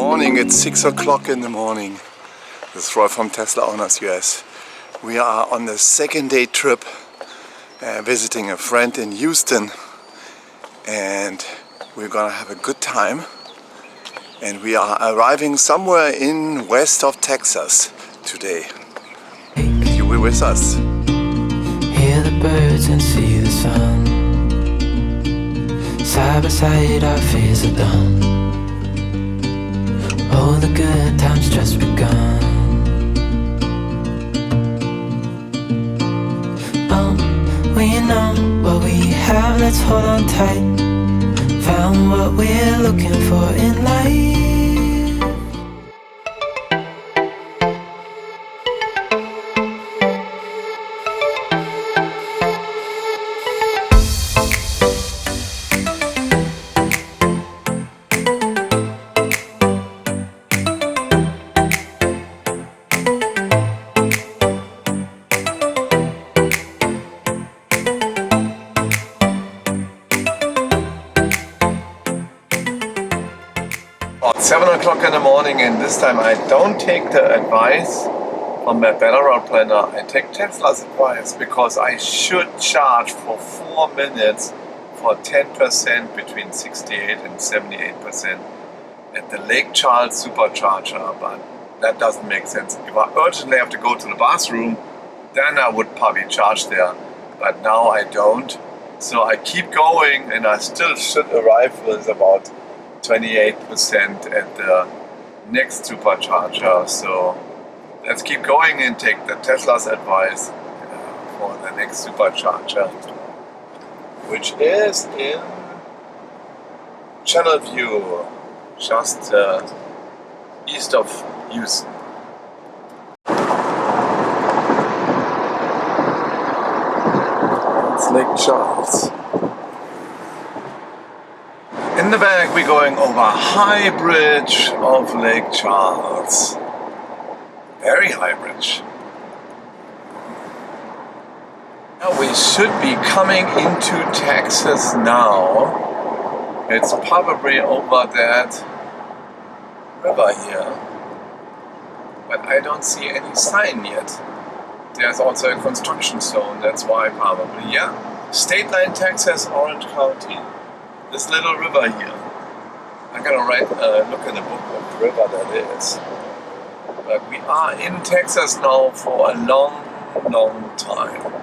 morning, it's 6 o'clock in the morning. This is Roy from Tesla Owners US. We are on the second day trip visiting a friend in Houston, and we're gonna have a good time. And we are arriving somewhere in west of Texas today. You will with us. Hear the birds and see the sun. Side by side our fears are done. All the good times just begun. Oh, we know what we have, let's hold on tight. Found what we're looking for in life. It's 7 o'clock in the morning, and this time I don't take the advice from my Better Route Planner. I take Tesla's advice because I should charge for 4 minutes for 10% between 68 and 78% at the Lake Charles Supercharger, but that doesn't make sense. If I urgently have to go to the bathroom, then I would probably charge there, but now I don't. So I keep going, and I still should arrive with about 28% at the next supercharger. So let's keep going and take the Tesla's advice for the next supercharger, which is in Channel View, just east of Houston. It's Lake Charles. In the back we're going over high bridge of Lake Charles. Very high bridge. Now we should be coming into Texas now. It's probably over that river here. But I don't see any sign yet. There's also a construction zone, that's why probably, yeah. State line Texas, Orange County. This little river here. I'm gonna look in the book what river that is. But we are in Texas now for a long, long time.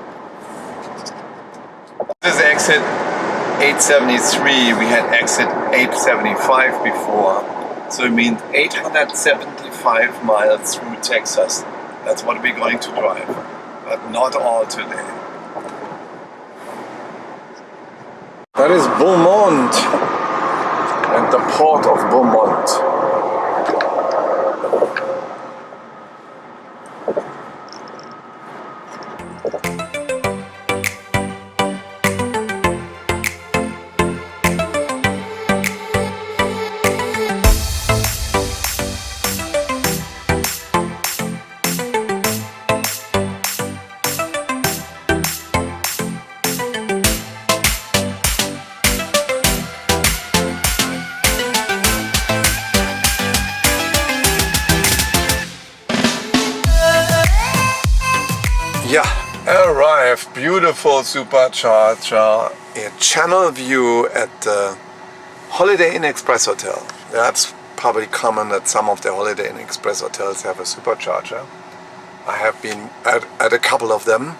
This is exit 873. We had exit 875 before. So it means 875 miles through Texas. That's what we're going to drive. But not all today. That is Beaumont and the port of Beaumont. Yeah, arrived, beautiful supercharger, a Channel View at the Holiday Inn Express Hotel. That's probably common that some of the Holiday Inn Express hotels have a supercharger. I have been at a couple of them,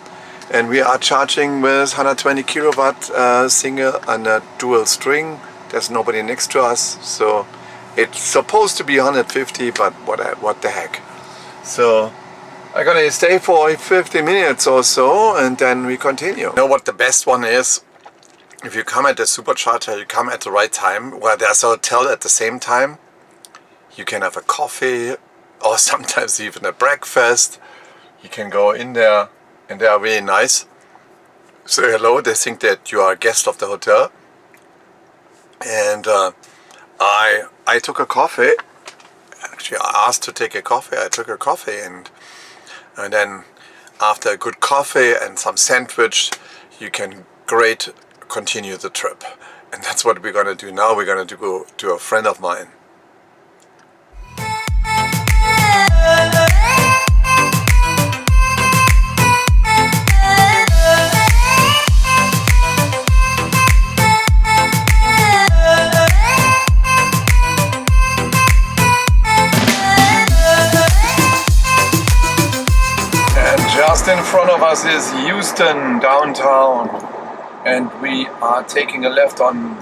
and we are charging with 120 kilowatt single and a dual string. There's nobody next to us, so it's supposed to be 150, but what the heck. So I'm gonna stay for 50 minutes or so, and then we continue. You know what the best one is? If you come at the supercharger, you come at the right time, where there's a hotel at the same time. You can have a coffee, or sometimes even a breakfast. You can go in there, and they are really nice. Say hello, they think that you are a guest of the hotel. And I took a coffee. Actually, I asked to take a coffee. I took a coffee, and then after a good coffee and some sandwich, you can continue the trip. And that's what we're gonna do now. We're gonna go to a friend of mine. us is Houston downtown, and we are taking a left on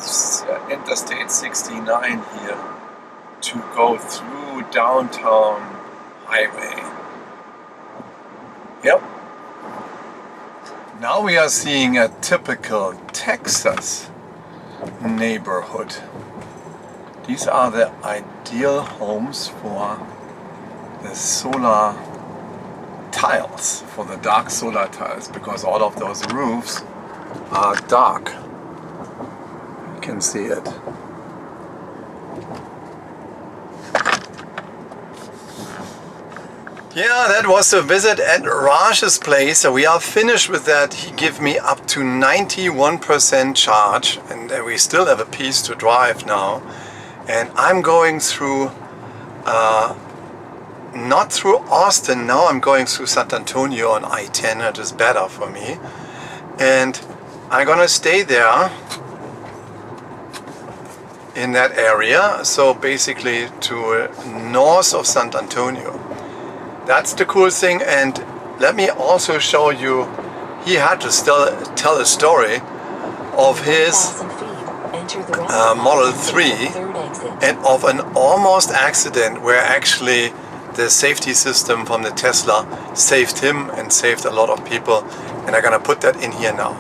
Interstate 69 here to go through downtown highway. Yep. Now we are seeing a typical Texas neighborhood. These are the ideal homes for the solar tiles, for the dark solar tiles, because all of those roofs are dark. You can see it. Yeah, that was a visit at Raj's place. So we are finished with that. He gave me up to 91% charge, and we still have a piece to drive now. And I'm going through, not through Austin now, I'm going through San Antonio on I-10, which is better for me. And I'm gonna stay there in that area, so basically to north of San Antonio. That's the cool thing. And let me also show you, he had to still tell a story of his Model 3 and of an almost accident where actually the safety system from the Tesla saved him and saved a lot of people, and I'm gonna put that in here now.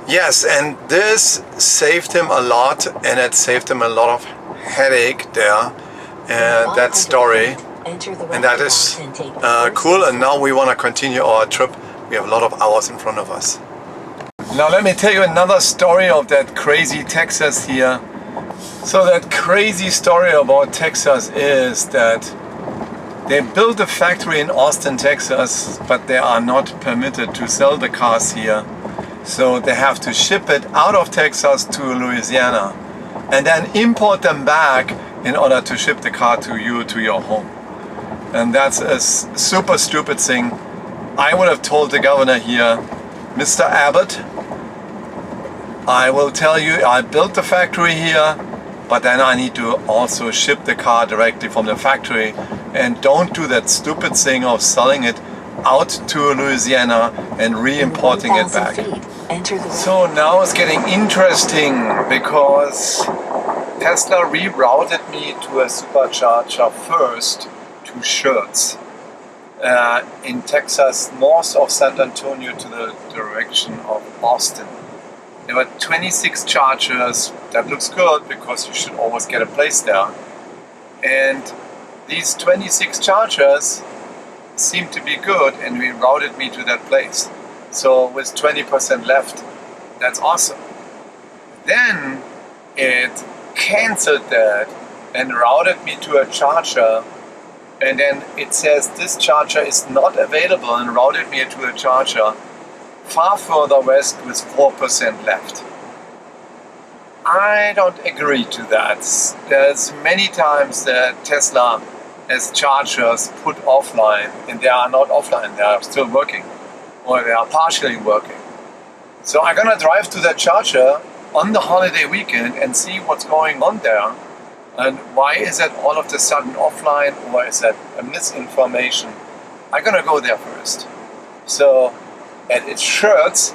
Yes, and this saved him a lot, and it saved him a lot of headache there, and that story, and that is cool. And now we want to continue our trip. We have a lot of hours in front of us. Now let me tell you another story of that crazy Texas here. So that crazy story about Texas is that they built a factory in Austin, Texas, but they are not permitted to sell the cars here. So they have to ship it out of Texas to Louisiana and then import them back in order to ship the car to you, to your home. And that's a super stupid thing. I would have told the governor here, Mr. Abbott, I will tell you, I built the factory here, but then I need to also ship the car directly from the factory, and don't do that stupid thing of selling it out to Louisiana and re-importing it back. So now it's getting interesting because Tesla rerouted me to a supercharger first to Schertz in Texas, north of San Antonio to the direction of Austin. There were 26 chargers. That looks good because you should always get a place there. And these 26 chargers seemed to be good, and rerouted me to that place. So with 20% left, that's awesome. Then it cancelled that and routed me to a charger, and then it says this charger is not available, and routed me to a charger far further west with 4% left. I don't agree to that. There's many times that Tesla has chargers put offline, and they are not offline, they are still working, or they are partially working. So I'm gonna drive to that charger on the holiday weekend and see what's going on there, and why is it all of a sudden offline, or is that a misinformation? I'm gonna go there first. So, and it's Schertz.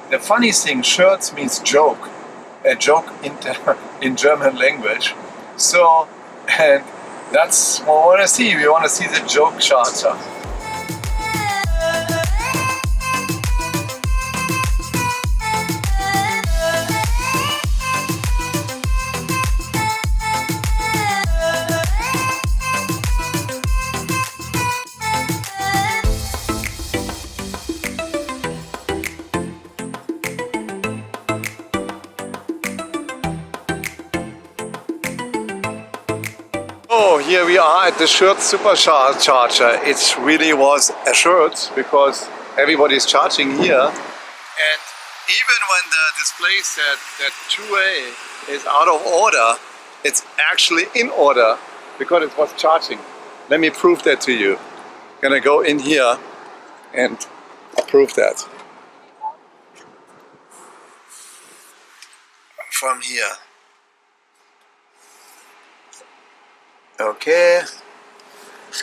The funny thing, Schertz means joke, a joke in German language. So, and that's what we want to see. We want to see the joke charger. Oh, here we are at the Schertz Supercharger. It really was a Schertz because everybody's charging here. And even when the display said that 2A is out of order, it's actually in order because it was charging. Let me prove that to you. I'm gonna go in here and prove that. From here. Okay,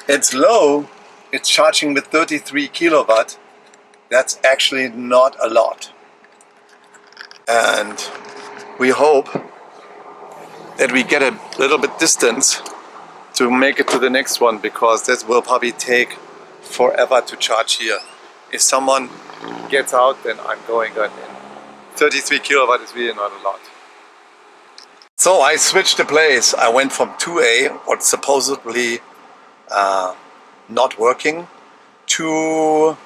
it's low, it's charging with 33 kilowatt, That's actually not a lot. And we hope that we get a little bit distance to make it to the next one, because this will probably take forever to charge here. If someone gets out, then I'm going in. 33 kilowatt is really not a lot. So I switched the place. I went from 2A, what's supposedly not working, to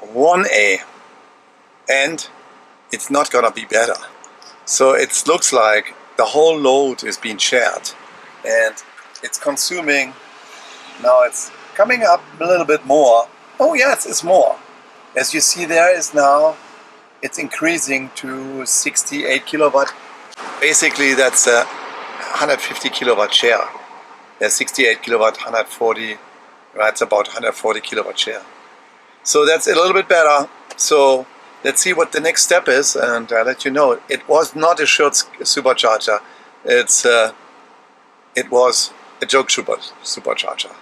1A, and it's not gonna be better. So it looks like the whole load is being shared, and it's consuming. Now it's coming up a little bit more. Oh yes, it's more. As you see, there is now, it's increasing to 68 kilowatt. Basically that's a 150 kilowatt share. There's 68 kilowatt, 140, that's about 140 kilowatt share. So that's a little bit better. So let's see what the next step is, and I'll let you know. It was not a short supercharger. It was a joke supercharger.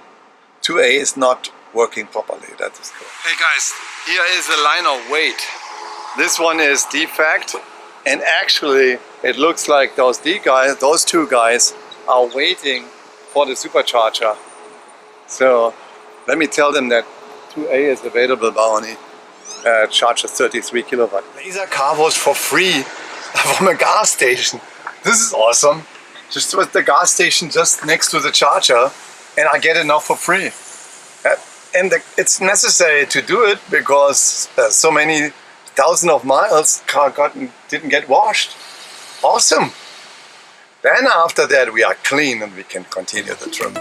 2A is not working properly, that is correct. Hey guys, here is the line of weight. This one is defect, and actually it looks like those two guys are waiting for the supercharger. So let me tell them that 2A is available, but only charges 33 kilowatt. Laser car wash for free from a gas station. This is awesome. Just with the gas station just next to the charger, and I get it now for free. And it's necessary to do it because so many thousands of miles car didn't get washed. Awesome. Then after that we are clean and we can continue the trip.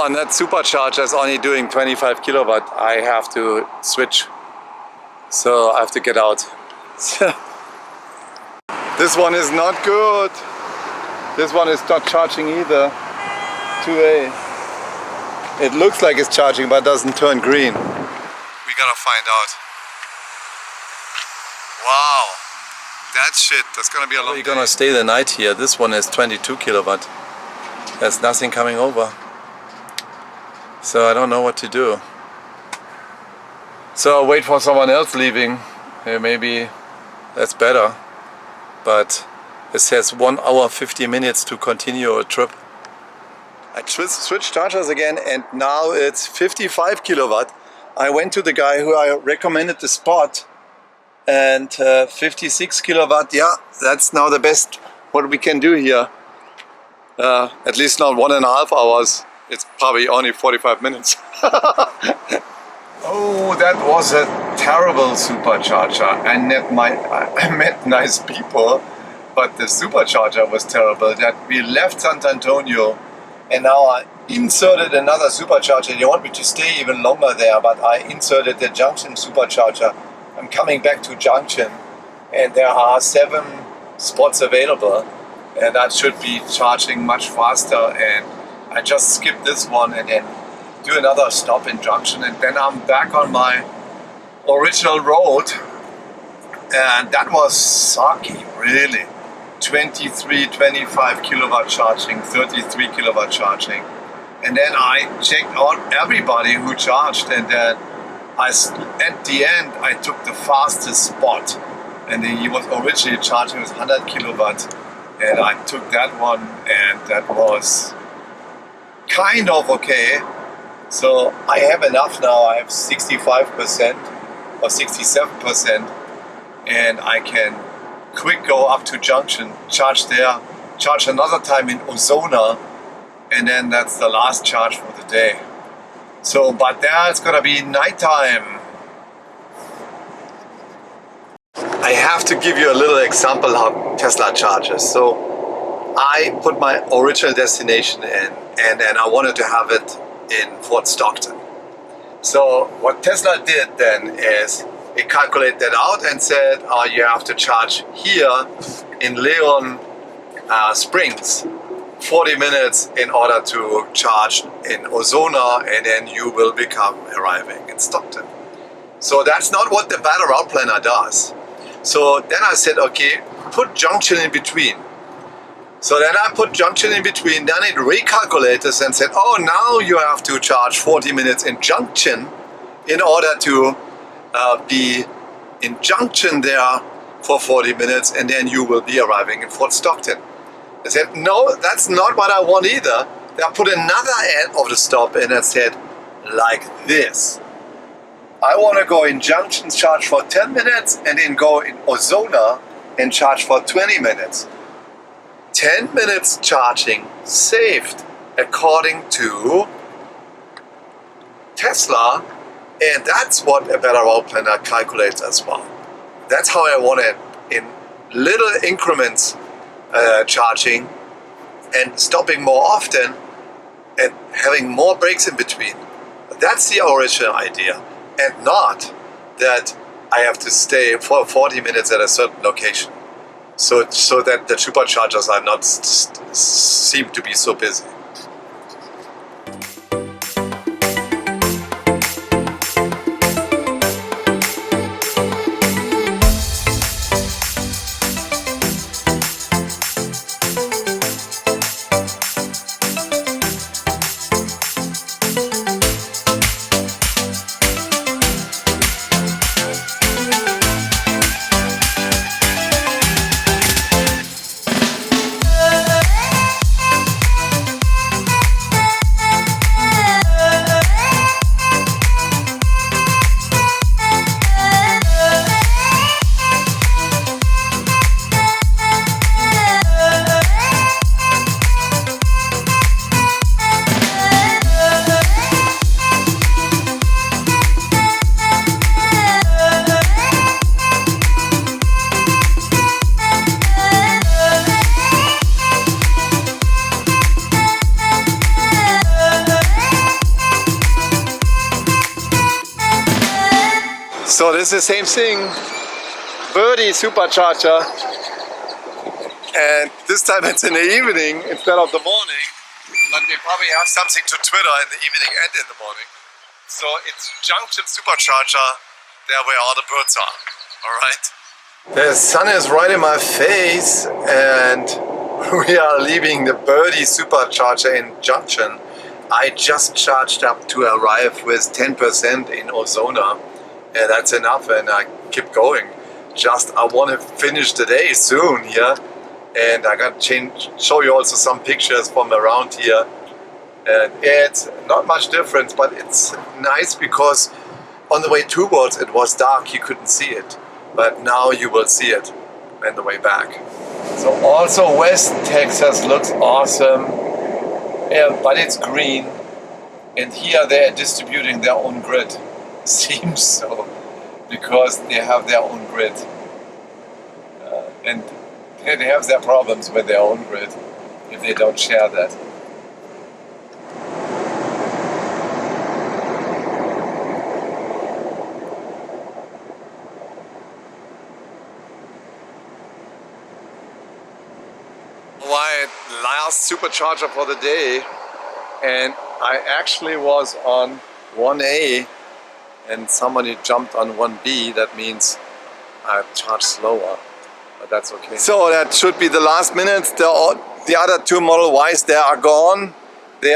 And that supercharger is only doing 25 kilowatt. I have to switch, so I have to get out. This one is not good. This one is not charging either. 2A. It looks like it's charging, but doesn't turn green. We gotta find out. Wow, that's gonna be a lot. We're gonna stay the night here. This one is 22 kilowatt. There's nothing coming over. So I don't know what to do. So I'll wait for someone else leaving. Maybe that's better. But it says 1 hour 50 minutes to continue a trip. I switched chargers again, and now it's 55 kilowatt. I went to the guy who I recommended the spot, and 56 kilowatt, yeah, that's now the best what we can do here. At least not 1.5 hours. It's probably only 45 minutes. Oh, that was a terrible supercharger. I met nice people, but the supercharger was terrible. That we left San Antonio, and now I inserted another supercharger. They want me to stay even longer there, but I inserted the Junction supercharger. I'm coming back to Junction, and there are 7 spots available, and that should be charging much faster. And I just skip this one and then do another stop in Junction, and then I'm back on my original road. And that was sucky, really. 23, 25 kilowatt charging, 33 kilowatt charging. And then I checked out everybody who charged, and then at the end I took the fastest spot. And he was originally charging with 100 kilowatt, and I took that one, and that was kind of okay. So I have enough now. I have 65% or 67%, and I can quick go up to Junction, charge there, charge another time in Ozona, and then that's the last charge for the day. So, but there it's gonna be nighttime. I have to give you a little example how Tesla charges. So I put my original destination in, and then I wanted to have it in Fort Stockton. So what Tesla did then is it calculated that out and said, oh, you have to charge here in Leon Springs 40 minutes in order to charge in Ozona, and then you will become arriving in Stockton. So that's not what the Battle Route Planner does. So then I said, okay, put junction in between. So then I put junction in between, then it recalculated and said, oh, now you have to charge 40 minutes in junction in order to be in junction there for 40 minutes, and then you will be arriving in Fort Stockton. I said, no, that's not what I want either. Then I put another end of the stop in and said, like this. I want to go in junction, charge for 10 minutes, and then go in Ozona and charge for 20 minutes. 10 minutes charging saved according to Tesla, and that's what a Battle Route Planner calculates as well. That's how I want it, in little increments charging and stopping more often and having more breaks in between. That's the original idea, and not that I have to stay for 40 minutes at a certain location. So that the superchargers are not seem to be so busy. So this is the same thing, Birdie Supercharger, and this time it's in the evening instead of the morning, but they probably have something to Twitter in the evening and in the morning. So it's Junction Supercharger, there where all the birds are, alright? The sun is right in my face and we are leaving the Birdie Supercharger in Junction. I just charged up to arrive with 10% in Ozona. And that's enough, and I keep going. I want to finish the day soon here, and I got to show you also some pictures from around here. And it's not much difference, but it's nice because on the way towards it was dark, you couldn't see it, but now you will see it on the way back. So also West Texas looks awesome, yeah, but it's green, and here they're distributing their own grid. Seems so, because they have their own grid, and they have their problems with their own grid if they don't share that. My last supercharger for the day, and I actually was on 1A and somebody jumped on 1B. That means I charge slower, but that's okay. So that should be the last minutes. The other two Model Ys, they are gone. We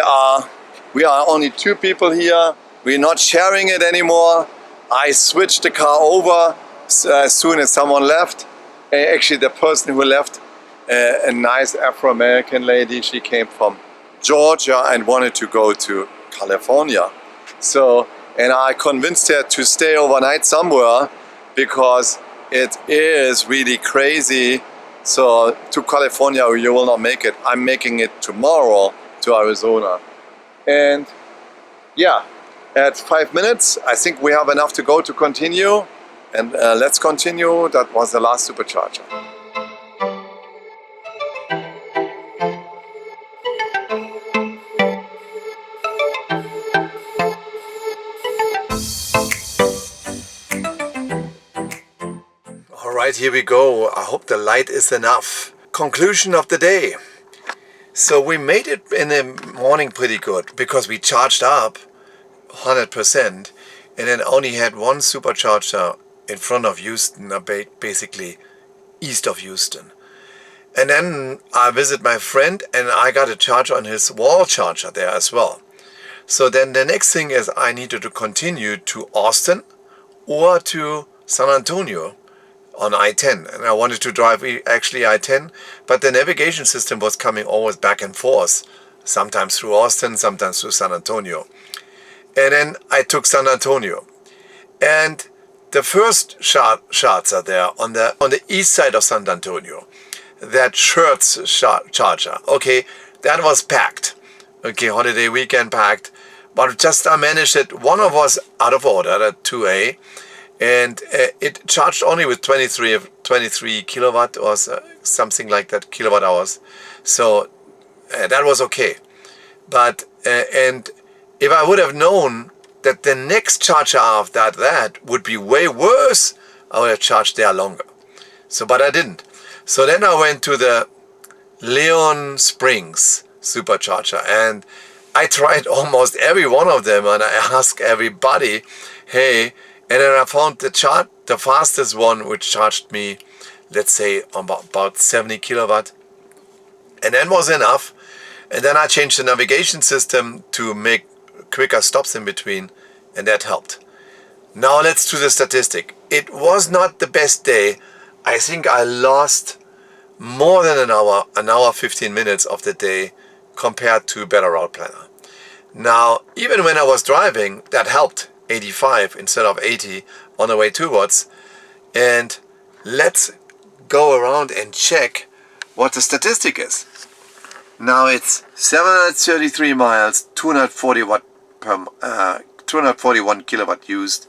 are only two people here. We're not sharing it anymore. I switched the car over as soon as someone left. Actually, the person who left, a nice Afro-American lady, she came from Georgia and wanted to go to California. And I convinced her to stay overnight somewhere because it is really crazy. So to California, you will not make it. I'm making it tomorrow to Arizona. And yeah, at 5 minutes, I think we have enough to go to continue. And let's continue. That was the last supercharger. Alright, here we go. I hope the light is enough. Conclusion of the day. So we made it in the morning pretty good because we charged up 100% and then only had one supercharger in front of Houston, basically east of Houston. And then I visit my friend and I got a charger on his wall charger there as well. So then the next thing is I needed to continue to Austin or to San Antonio on I-10. And I wanted to drive actually I-10, but the navigation system was coming always back and forth, sometimes through Austin, sometimes through San Antonio. And then I took San Antonio. And the first charger there on the east side of San Antonio, that Schurz charger, okay, that was packed. Okay, holiday weekend packed. But just I managed it. One of us out of order, the 2A, and it charged only with 23 kilowatt or something like that, kilowatt hours. So that was okay. But and if I would have known that the next charger after that would be way worse, I would have charged there longer. So, but I didn't. So then I went to the Leon Springs supercharger and I tried almost every one of them and I asked everybody, hey, and then I found the fastest one which charged me, let's say about 70 kilowatt. And that was enough. And then I changed the navigation system to make quicker stops in between and that helped. Now let's do the statistic. It was not the best day. I think I lost more than an hour 15 minutes of the day compared to Better Route Planner. Now, even when I was driving, that helped, 85 instead of 80 on the way towards. And let's go around and check what the statistic is. Now it's 733 miles, 241 kilowatt used,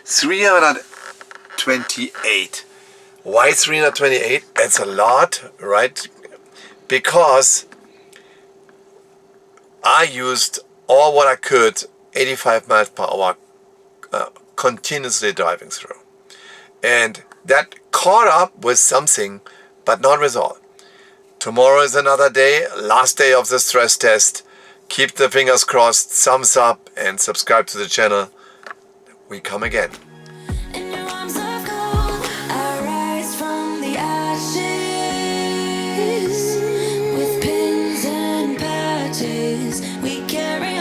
328. Why 328? It's a lot, right? Because I used all what I could, 85 miles per hour, continuously driving through. And that caught up with something, but not with all. Tomorrow is another day, last day of the stress test. Keep the fingers crossed, thumbs up, and subscribe to the channel. We come again. In your arms of gold, I rise from the ashes. With pins and patches, we carry